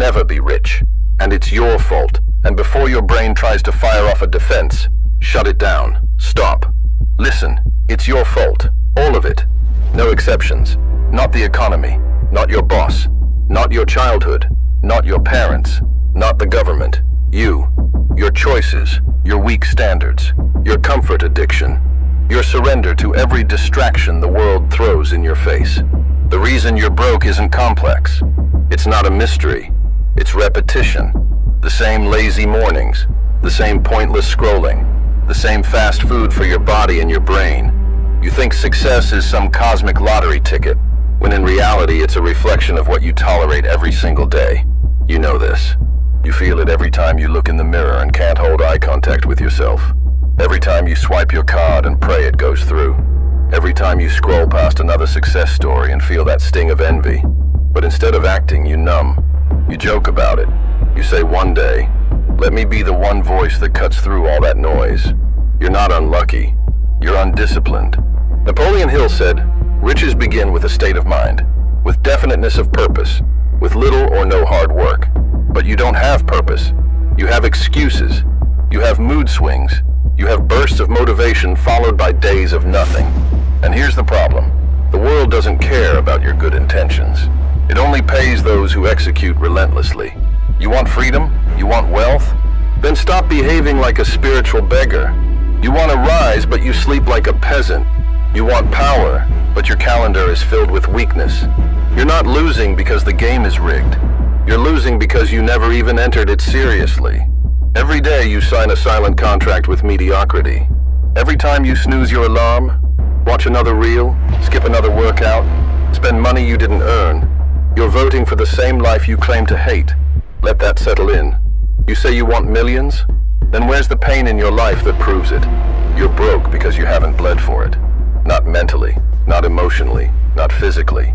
never be rich. And it's your fault. And before your brain tries to fire off a defense, shut it down. Stop. Listen, it's your fault. All of it. No exceptions. Not the economy. Not your boss. Not your childhood. Not your parents. Not the government. You. Your choices. Your weak standards. Your comfort addiction. Your surrender to every distraction the world throws in your face. The reason you're broke isn't complex. It's not a mystery. It's repetition. The same lazy mornings. The same pointless scrolling. The same fast food for your body and your brain. You think success is some cosmic lottery ticket, when in reality it's a reflection of what you tolerate every single day. You know this. You feel it every time you look in the mirror and can't hold eye contact with yourself. Every time you swipe your card and pray it goes through. Every time you scroll past another success story and feel that sting of envy. But instead of acting, you numb. You joke about it. You say one day, let me be the one voice that cuts through all that noise. You're not unlucky. You're undisciplined. Napoleon Hill said, riches begin with a state of mind, with definiteness of purpose, with little or no hard work. But you don't have purpose. You have excuses. You have mood swings. You have bursts of motivation followed by days of nothing. And here's the problem. The world doesn't care about your good intentions. It only pays those who execute relentlessly. You want freedom? You want wealth? Then stop behaving like a spiritual beggar. You want to rise, but you sleep like a peasant. You want power, but your calendar is filled with weakness. You're not losing because the game is rigged. You're losing because you never even entered it seriously. Every day you sign a silent contract with mediocrity. Every time you snooze your alarm, watch another reel, skip another workout, spend money you didn't earn, you're voting for the same life you claim to hate. Let that settle in. You say you want millions? Then where's the pain in your life that proves it? You're broke because you haven't bled for it. Not mentally, not emotionally, not physically.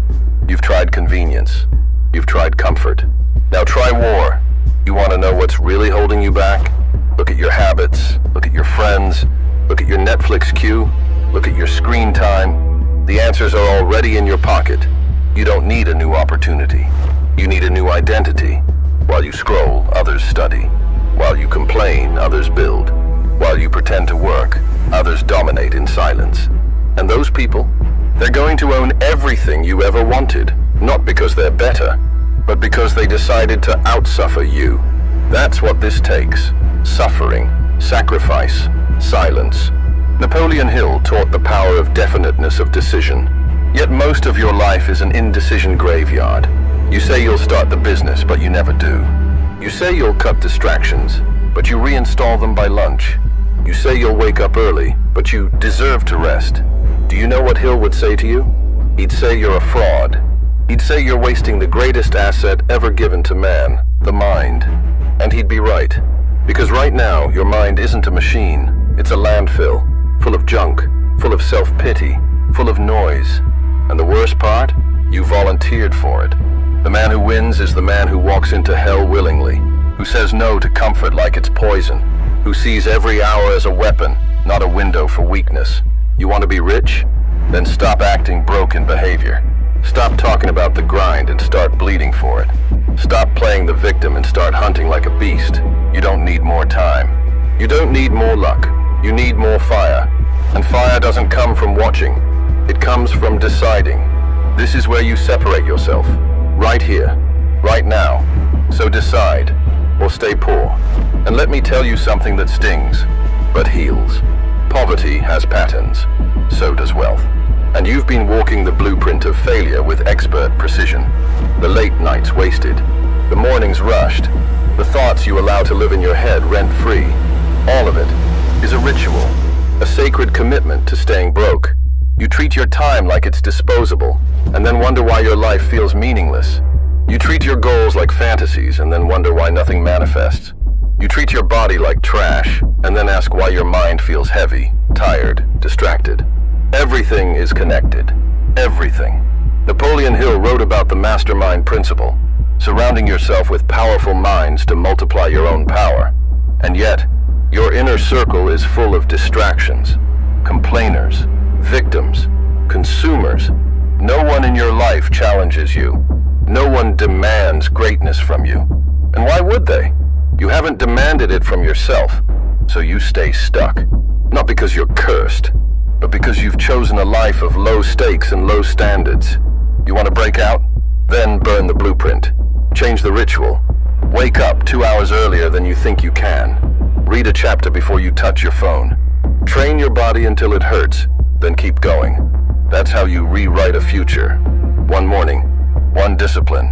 You've tried convenience. You've tried comfort. Now try war. You want to know what's really holding you back? Look at your habits. Look at your friends. Look at your Netflix queue. Look at your screen time. The answers are already in your pocket. You don't need a new opportunity. You need a new identity. While you scroll, others study. While you complain, others build. While you pretend to work, others dominate in silence. And those people, they're going to own everything you ever wanted, not because they're better, but because they decided to outsuffer you. That's what this takes. Suffering, sacrifice, silence. Napoleon Hill taught the power of definiteness of decision. Yet most of your life is an indecision graveyard. You say you'll start the business, but you never do. You say you'll cut distractions, but you reinstall them by lunch. You say you'll wake up early, but you deserve to rest. Do you know what Hill would say to you? He'd say you're a fraud. He'd say you're wasting the greatest asset ever given to man, the mind. And he'd be right. Because right now, your mind isn't a machine. It's a landfill, full of junk, full of self-pity, full of noise. And the worst part? You volunteered for it. The man who wins is the man who walks into hell willingly, who says no to comfort like it's poison, who sees every hour as a weapon, not a window for weakness. You want to be rich? Then stop acting broke in behavior. Stop talking about the grind and start bleeding for it. Stop playing the victim and start hunting like a beast. You don't need more time. You don't need more luck. You need more fire. And fire doesn't come from watching. It comes from deciding. This is where you separate yourself. Right here. Right now. So decide. Or stay poor. And let me tell you something that stings, but heals. Poverty has patterns. So does wealth. And you've been walking the blueprint of failure with expert precision. The late nights wasted. The mornings rushed. The thoughts you allow to live in your head rent-free. All of it is a ritual. A sacred commitment to staying broke. You treat your time like it's disposable, and then wonder why your life feels meaningless. You treat your goals like fantasies, and then wonder why nothing manifests. You treat your body like trash, and then ask why your mind feels heavy, tired, distracted. Everything is connected. Everything. Napoleon Hill wrote about the mastermind principle, surrounding yourself with powerful minds to multiply your own power. And yet, your inner circle is full of distractions, complainers, victims, consumers. No one in your life challenges you. No one demands greatness from you. And why would they? You haven't demanded it from yourself, so you stay stuck. Not because you're cursed, but because you've chosen a life of low stakes and low standards. You want to break out? Then burn the blueprint. Change the ritual. Wake up 2 hours earlier than you think you can. Read a chapter before you touch your phone. Train your body until it hurts, then keep going. That's how you rewrite a future. One morning, one discipline,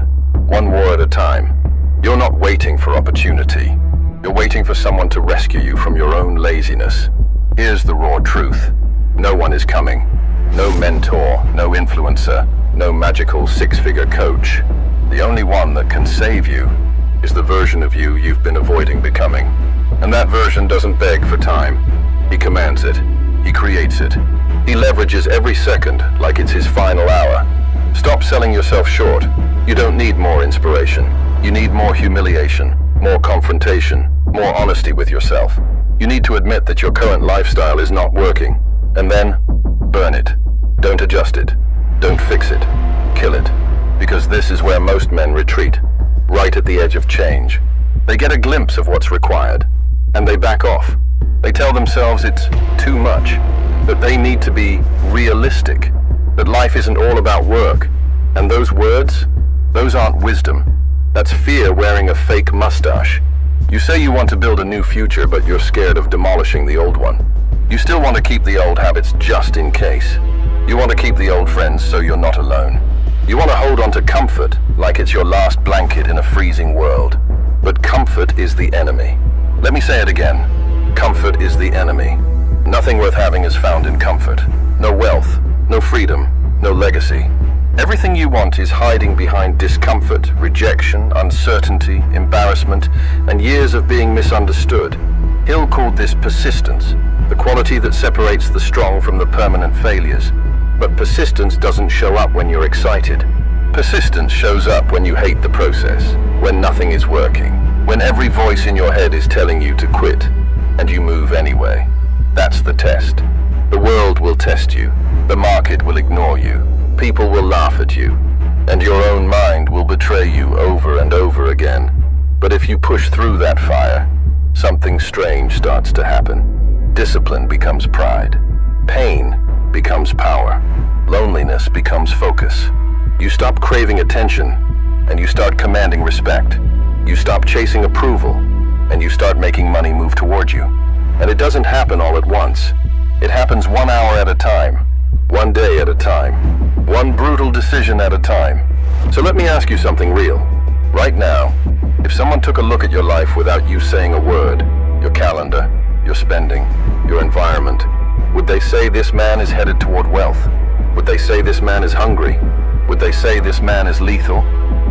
one war at a time. You're not waiting for opportunity. You're waiting for someone to rescue you from your own laziness. Here's the raw truth. No one is coming. No mentor, no influencer, no magical six-figure coach. The only one that can save you is the version of you you've been avoiding becoming. And that version doesn't beg for time. He commands it. He creates it. He leverages every second like it's his final hour. Stop selling yourself short. You don't need more inspiration. You need more humiliation, more confrontation, more honesty with yourself. You need to admit that your current lifestyle is not working. And then, burn it. Don't adjust it. Don't fix it. Kill it. Because this is where most men retreat. Right at the edge of change. They get a glimpse of what's required. And they back off. They tell themselves it's too much. That they need to be realistic. That life isn't all about work. And those words, those aren't wisdom. That's fear wearing a fake mustache. You say you want to build a new future, but you're scared of demolishing the old one. You still want to keep the old habits just in case. You want to keep the old friends so you're not alone. You want to hold on to comfort like it's your last blanket in a freezing world. But comfort is the enemy. Let me say it again. Comfort is the enemy. Nothing worth having is found in comfort. No wealth, no freedom, no legacy. Everything you want is hiding behind discomfort, rejection, uncertainty, embarrassment, and years of being misunderstood. Hill called this persistence, the quality that separates the strong from the permanent failures. But persistence doesn't show up when you're excited. Persistence shows up when you hate the process, when nothing is working, when every voice in your head is telling you to quit, and you move anyway. That's the test. The world will test you. The market will ignore you. People will laugh at you. And your own mind will betray you over and over again. But if you push through that fire, something strange starts to happen. Discipline becomes pride. Pain becomes power. Loneliness becomes focus. You stop craving attention, and you start commanding respect. You stop chasing approval, and you start making money move toward you. And it doesn't happen all at once. It happens 1 hour at a time, 1 day at a time, one brutal decision at a time. So let me ask you something real. Right now, if someone took a look at your life without you saying a word, your calendar, your spending, your environment, would they say this man is headed toward wealth? Would they say this man is hungry? Would they say this man is lethal?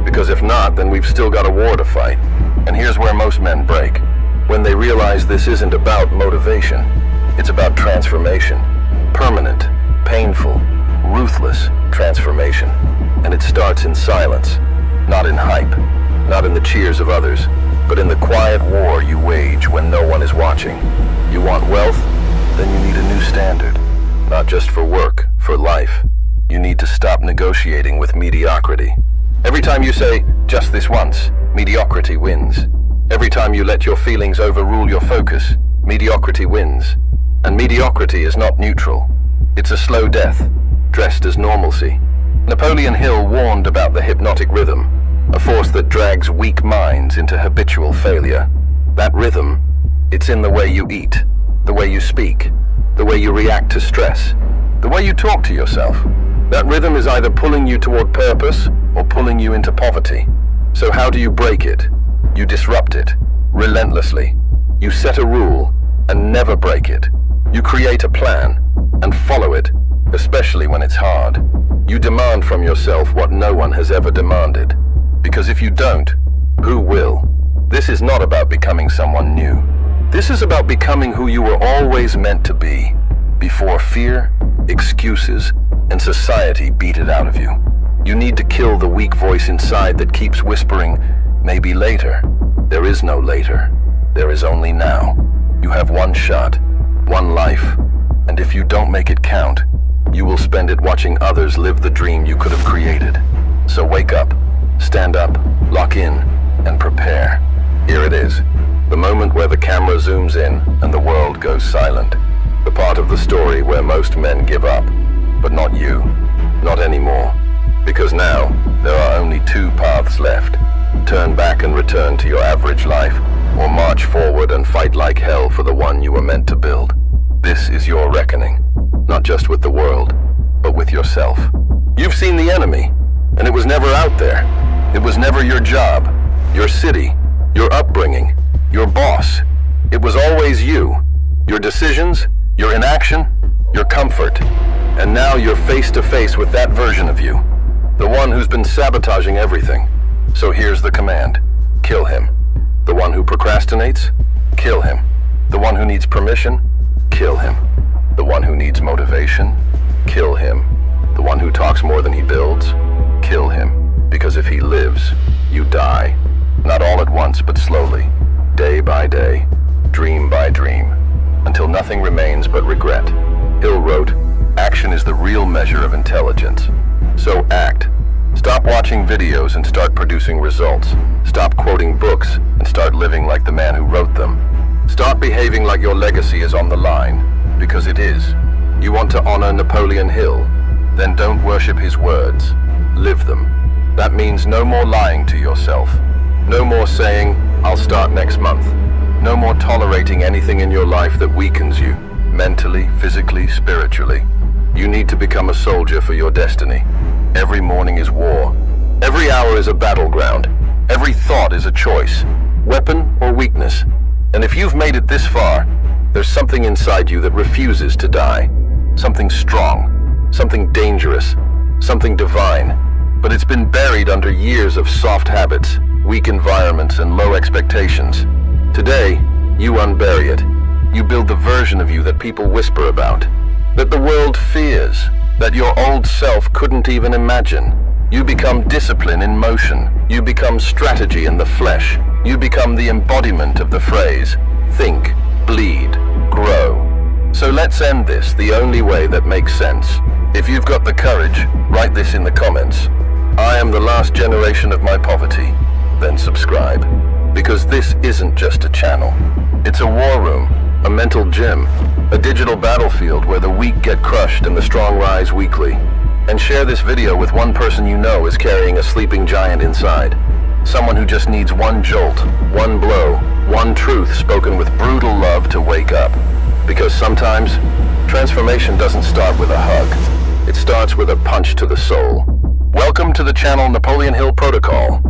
Because if not, then we've still got a war to fight. And here's where most men break. When they realize this isn't about motivation, it's about transformation. Permanent, painful, ruthless transformation. And it starts in silence, not in hype, not in the cheers of others, but in the quiet war you wage when no one is watching. You want wealth? Then you need a new standard. Not just for work, for life. You need to stop negotiating with mediocrity. Every time you say, just this once, mediocrity wins. Every time you let your feelings overrule your focus, mediocrity wins. And mediocrity is not neutral. It's a slow death, dressed as normalcy. Napoleon Hill warned about the hypnotic rhythm, a force that drags weak minds into habitual failure. That rhythm, it's in the way you eat, the way you speak, the way you react to stress, the way you talk to yourself. That rhythm is either pulling you toward purpose or pulling you into poverty. So how do you break it? You disrupt it, relentlessly. You set a rule and never break it. You create a plan and follow it, especially when it's hard. You demand from yourself what no one has ever demanded. Because if you don't, who will? This is not about becoming someone new. This is about becoming who you were always meant to be, before fear, excuses, and society beat it out of you. You need to kill the weak voice inside that keeps whispering, maybe later. There is no later. There is only now. You have one shot, one life, and if you don't make it count, you will spend it watching others live the dream you could have created. So wake up, stand up, lock in, and prepare. moment where the camera zooms in and the world goes silent. The part of the story where most men give up. But not you. Not anymore. Because now, there are only two paths left. Turn back and return to your average life, or march forward and fight like hell for the one you were meant to build. This is your reckoning. Not just with the world, but with yourself. You've seen the enemy, and it was never out there. It was never your job, your city, your upbringing, your boss. It was always you. Your decisions, your inaction, your comfort. And now you're face to face with that version of you. The one who's been sabotaging everything. So here's the command. Kill him. The one who procrastinates? Kill him. The one who needs permission? Kill him. The one who needs motivation? Kill him. The one who talks more than he builds? Kill him. Because if he lives, you die. Not all at once, but slowly. Day by day. Dream by dream. Until nothing remains but regret. Hill wrote, "Action is the real measure of intelligence." So act. Stop watching videos and start producing results. Stop quoting books and start living like the man who wrote them. Stop behaving like your legacy is on the line, because it is. You want to honor Napoleon Hill? Then don't worship his words. Live them. That means no more lying to yourself. No more saying, "I'll start next month." No more tolerating anything in your life that weakens you, mentally, physically, spiritually. You need to become a soldier for your destiny. Every morning is war. Every hour is a battleground. Every thought is a choice, weapon or weakness. And if you've made it this far, there's something inside you that refuses to die. Something strong, something dangerous, something divine. But it's been buried under years of soft habits, weak environments, and low expectations. Today, you unbury it. You build the version of you that people whisper about, that the world fears, that your old self couldn't even imagine. You become discipline in motion. You become strategy in the flesh. You become the embodiment of the phrase, think, bleed, grow. So let's end this the only way that makes sense. If you've got the courage, write this in the comments. I am the last generation of my poverty. Then subscribe. Because this isn't just a channel. It's a war room, a mental gym, a digital battlefield where the weak get crushed and the strong rise weekly. And share this video with one person you know is carrying a sleeping giant inside. Someone who just needs one jolt, one blow, one truth spoken with brutal love to wake up. Because sometimes, transformation doesn't start with a hug. It starts with a punch to the soul. Welcome to the channel Napoleon Hill Protocol.